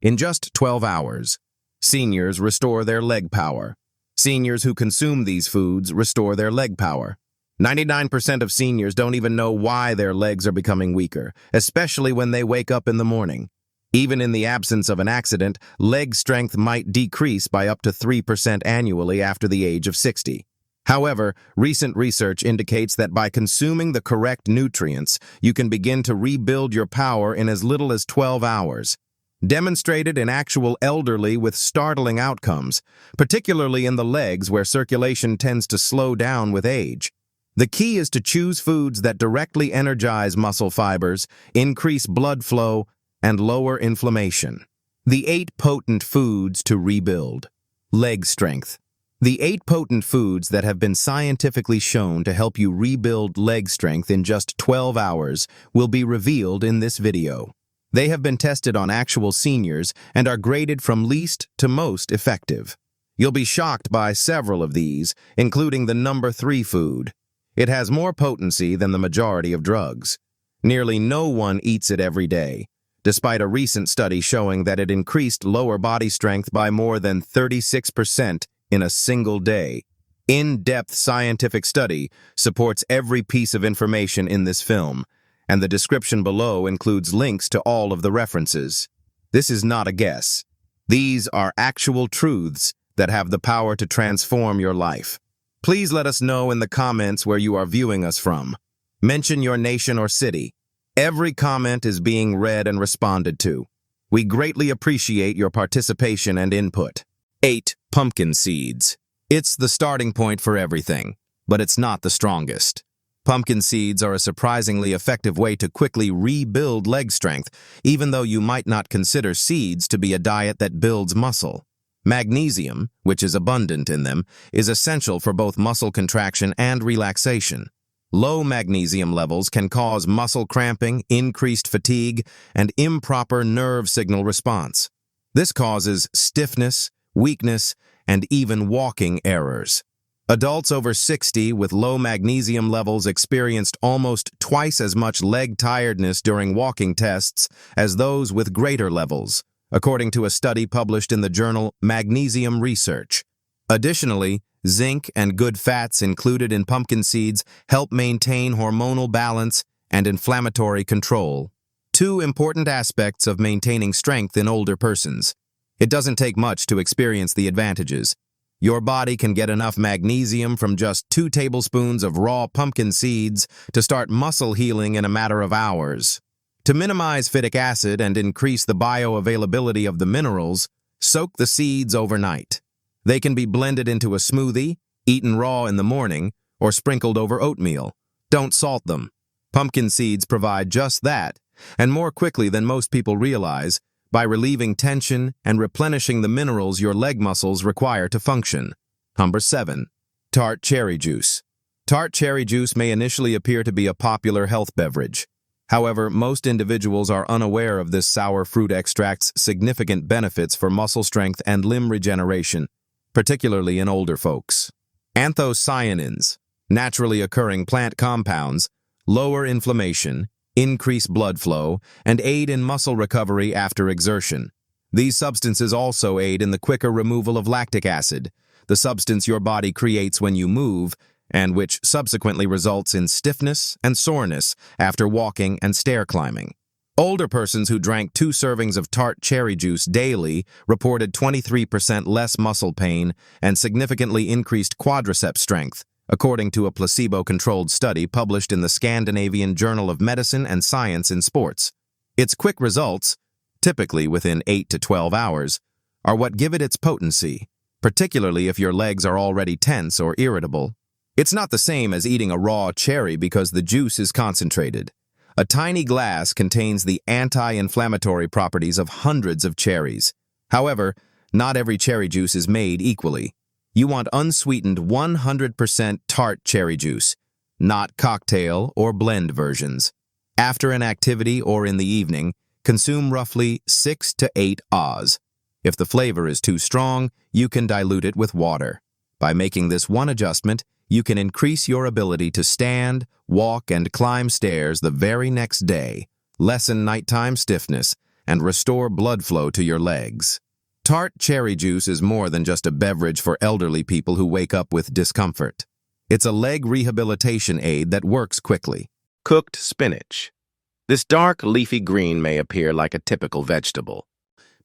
in just 12 hours. Seniors restore their leg power. Seniors who consume these foods restore their leg power. 99% of seniors don't even know why their legs are becoming weaker, especially when they wake up in the morning. Even in the absence of an accident, leg strength might decrease by up to 3% annually after the age of 60. However, recent research indicates that by consuming the correct nutrients, you can begin to rebuild your power in as little as 12 hours. Demonstrated in actual elderly with startling outcomes, particularly in the legs where circulation tends to slow down with age. The key is to choose foods that directly energize muscle fibers, increase blood flow, and lower inflammation. The 8 potent foods to rebuild. Leg strength. The 8 potent foods that have been scientifically shown to help you rebuild leg strength in just 12 hours will be revealed in this video. They have been tested on actual seniors and are graded from least to most effective. You'll be shocked by several of these, including the number 3 food. It has more potency than the majority of drugs. Nearly no one eats it every day, despite a recent study showing that it increased lower body strength by more than 36% in a single day. In-depth scientific study supports every piece of information in this film, and the description below includes links to all of the references. This is not a guess. These are actual truths that have the power to transform your life. Please let us know in the comments where you are viewing us from. Mention your nation or city. Every comment is being read and responded to. We greatly appreciate your participation and input. 8. Pumpkin seeds. It's the starting point for everything, but it's not the strongest. Pumpkin seeds are a surprisingly effective way to quickly rebuild leg strength, even though you might not consider seeds to be a diet that builds muscle. Magnesium, which is abundant in them, is essential for both muscle contraction and relaxation. Low magnesium levels can cause muscle cramping, increased fatigue, and improper nerve signal response. This causes stiffness, weakness, and even walking errors. Adults over 60 with low magnesium levels experienced almost twice as much leg tiredness during walking tests as those with greater levels, according to a study published in the journal Magnesium Research. Additionally, zinc and good fats included in pumpkin seeds help maintain hormonal balance and inflammatory control. 2 important aspects of maintaining strength in older persons. It doesn't take much to experience the advantages. Your body can get enough magnesium from just 2 tablespoons of raw pumpkin seeds to start muscle healing in a matter of hours. To minimize phytic acid and increase the bioavailability of the minerals, soak the seeds overnight. They can be blended into a smoothie, eaten raw in the morning, or sprinkled over oatmeal. Don't salt them. Pumpkin seeds provide just that, and more quickly than most people realize, by relieving tension and replenishing the minerals your leg muscles require to function. Number 7. Tart cherry juice. Tart cherry juice may initially appear to be a popular health beverage. However, most individuals are unaware of this sour fruit extract's significant benefits for muscle strength and limb regeneration, particularly in older folks. Anthocyanins, naturally occurring plant compounds, lower inflammation, increase blood flow, and aid in muscle recovery after exertion. These substances also aid in the quicker removal of lactic acid, the substance your body creates when you move, and which subsequently results in stiffness and soreness after walking and stair climbing. Older persons who drank 2 servings of tart cherry juice daily reported 23% less muscle pain and significantly increased quadriceps strength, according to a placebo-controlled study published in the Scandinavian Journal of Medicine and Science in Sports. Its quick results, typically within 8 to 12 hours, are what give it its potency, particularly if your legs are already tense or irritable. It's not the same as eating a raw cherry because the juice is concentrated. A tiny glass contains the anti-inflammatory properties of hundreds of cherries. However, not every cherry juice is made equally. You want unsweetened 100% tart cherry juice, not cocktail or blend versions. After an activity or in the evening, consume roughly 6 to 8 Oz. If the flavor is too strong, you can dilute it with water. By making this one adjustment, you can increase your ability to stand, walk, and climb stairs the very next day, lessen nighttime stiffness, and restore blood flow to your legs. Tart cherry juice is more than just a beverage for elderly people who wake up with discomfort. It's a leg rehabilitation aid that works quickly. Cooked spinach. This dark, leafy green may appear like a typical vegetable,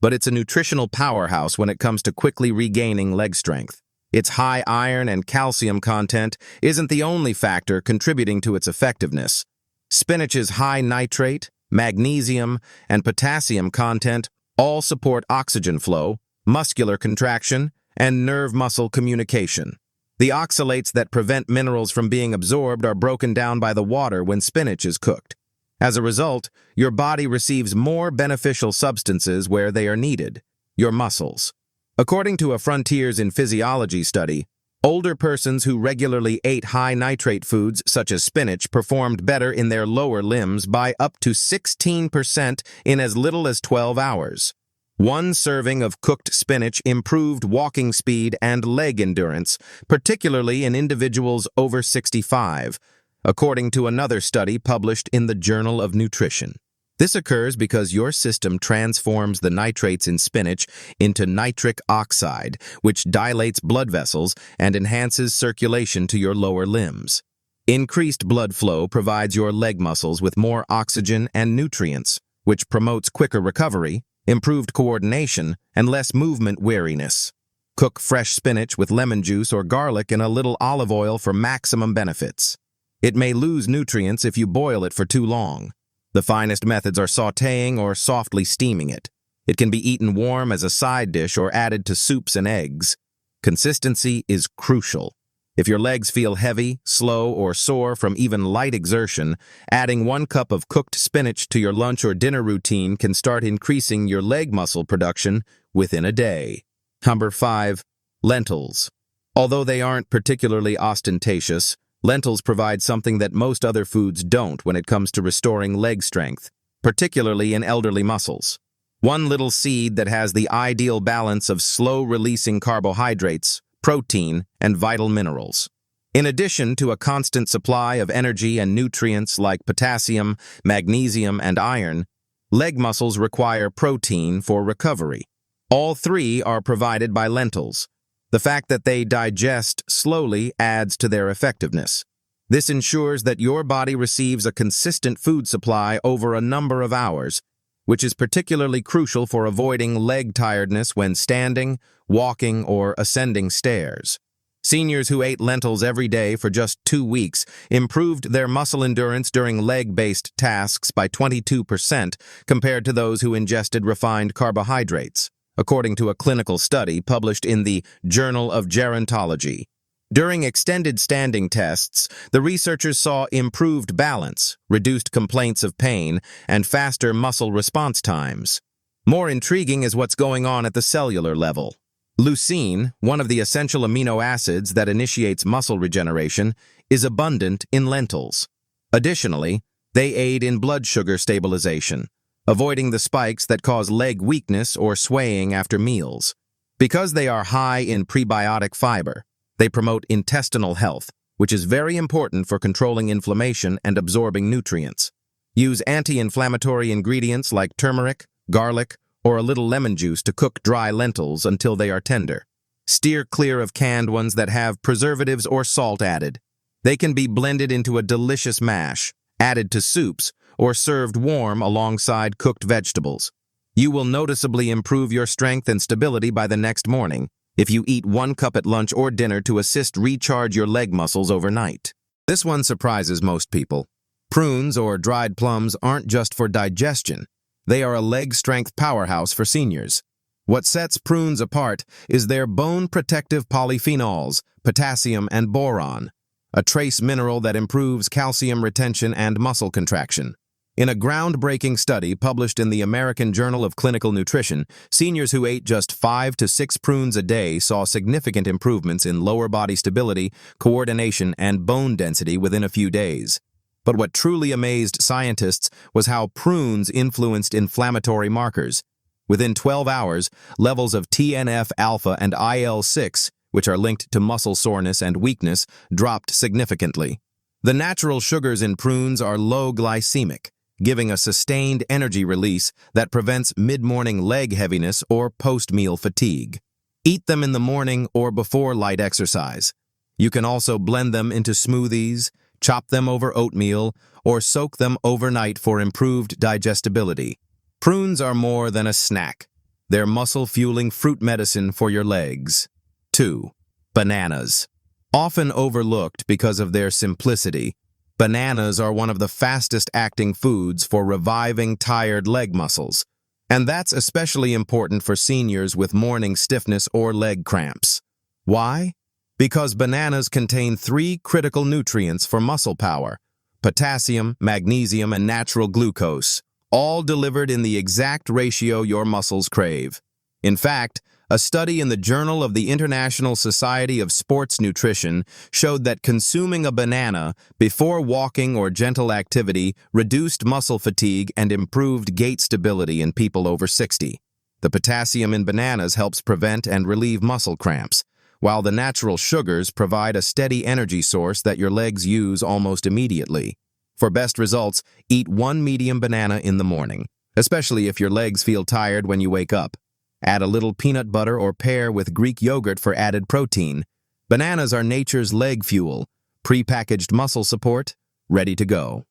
but it's a nutritional powerhouse when it comes to quickly regaining leg strength. Its high iron and calcium content isn't the only factor contributing to its effectiveness. Spinach's high nitrate, magnesium, and potassium content all support oxygen flow, muscular contraction, and nerve-muscle communication. The oxalates that prevent minerals from being absorbed are broken down by the water when spinach is cooked. As a result, your body receives more beneficial substances where they are needed, your muscles. According to a Frontiers in Physiology study, older persons who regularly ate high-nitrate foods such as spinach performed better in their lower limbs by up to 16% in as little as 12 hours. One serving of cooked spinach improved walking speed and leg endurance, particularly in individuals over 65, according to another study published in the Journal of Nutrition. This occurs because your system transforms the nitrates in spinach into nitric oxide, which dilates blood vessels and enhances circulation to your lower limbs. Increased blood flow provides your leg muscles with more oxygen and nutrients, which promotes quicker recovery, improved coordination, and less movement weariness. Cook fresh spinach with lemon juice or garlic and a little olive oil for maximum benefits. It may lose nutrients if you boil it for too long. The finest methods are sautéing or softly steaming it. It can be eaten warm as a side dish or added to soups and eggs. Consistency is crucial. If your legs feel heavy, slow, or sore from even light exertion, adding 1 cup of cooked spinach to your lunch or dinner routine can start increasing your leg muscle production within a day. Number 5. Lentils. Although they aren't particularly ostentatious, lentils provide something that most other foods don't when it comes to restoring leg strength, particularly in elderly muscles. One little seed that has the ideal balance of slow-releasing carbohydrates, protein, and vital minerals. In addition to a constant supply of energy and nutrients like potassium, magnesium, and iron, leg muscles require protein for recovery. All three are provided by lentils. The fact that they digest slowly adds to their effectiveness. This ensures that your body receives a consistent food supply over a number of hours, which is particularly crucial for avoiding leg tiredness when standing, walking, or ascending stairs. Seniors who ate lentils every day for just 2 weeks improved their muscle endurance during leg-based tasks by 22% compared to those who ingested refined carbohydrates, according to a clinical study published in the Journal of Gerontology. During extended standing tests, the researchers saw improved balance, reduced complaints of pain, and faster muscle response times. More intriguing is what's going on at the cellular level. Leucine, one of the essential amino acids that initiates muscle regeneration, is abundant in lentils. Additionally, they aid in blood sugar stabilization, avoiding the spikes that cause leg weakness or swaying after meals. Because they are high in prebiotic fiber, they promote intestinal health, which is very important for controlling inflammation and absorbing nutrients. Use anti-inflammatory ingredients like turmeric, garlic, or a little lemon juice to cook dry lentils until they are tender. Steer clear of canned ones that have preservatives or salt added. They can be blended into a delicious mash, added to soups, or served warm alongside cooked vegetables. You will noticeably improve your strength and stability by the next morning if you eat 1 cup at lunch or dinner to assist recharge your leg muscles overnight. This one surprises most people. Prunes or dried plums aren't just for digestion. They are a leg strength powerhouse for seniors. What sets prunes apart is their bone-protective polyphenols, potassium and boron, a trace mineral that improves calcium retention and muscle contraction. In a groundbreaking study published in the American Journal of Clinical Nutrition, seniors who ate just 5 to 6 prunes a day saw significant improvements in lower body stability, coordination, and bone density within a few days. But what truly amazed scientists was how prunes influenced inflammatory markers. Within 12 hours, levels of TNF-alpha and IL-6, which are linked to muscle soreness and weakness, dropped significantly. The natural sugars in prunes are low glycemic, giving a sustained energy release that prevents mid-morning leg heaviness or post-meal fatigue. Eat them in the morning or before light exercise. You can also blend them into smoothies, chop them over oatmeal, or soak them overnight for improved digestibility. Prunes are more than a snack. They're muscle-fueling fruit medicine for your legs. 2. Bananas. Often overlooked because of their simplicity, bananas are one of the fastest-acting foods for reviving tired leg muscles, and that's especially important for seniors with morning stiffness or leg cramps. Why? Because bananas contain 3 critical nutrients for muscle power: potassium, magnesium, and natural glucose, all delivered in the exact ratio your muscles crave. In fact, a study in the Journal of the International Society of Sports Nutrition showed that consuming a banana before walking or gentle activity reduced muscle fatigue and improved gait stability in people over 60. The potassium in bananas helps prevent and relieve muscle cramps, while the natural sugars provide a steady energy source that your legs use almost immediately. For best results, eat 1 medium banana in the morning, especially if your legs feel tired when you wake up. Add a little peanut butter or pear with Greek yogurt for added protein. Bananas are nature's leg fuel, pre-packaged muscle support, ready to go.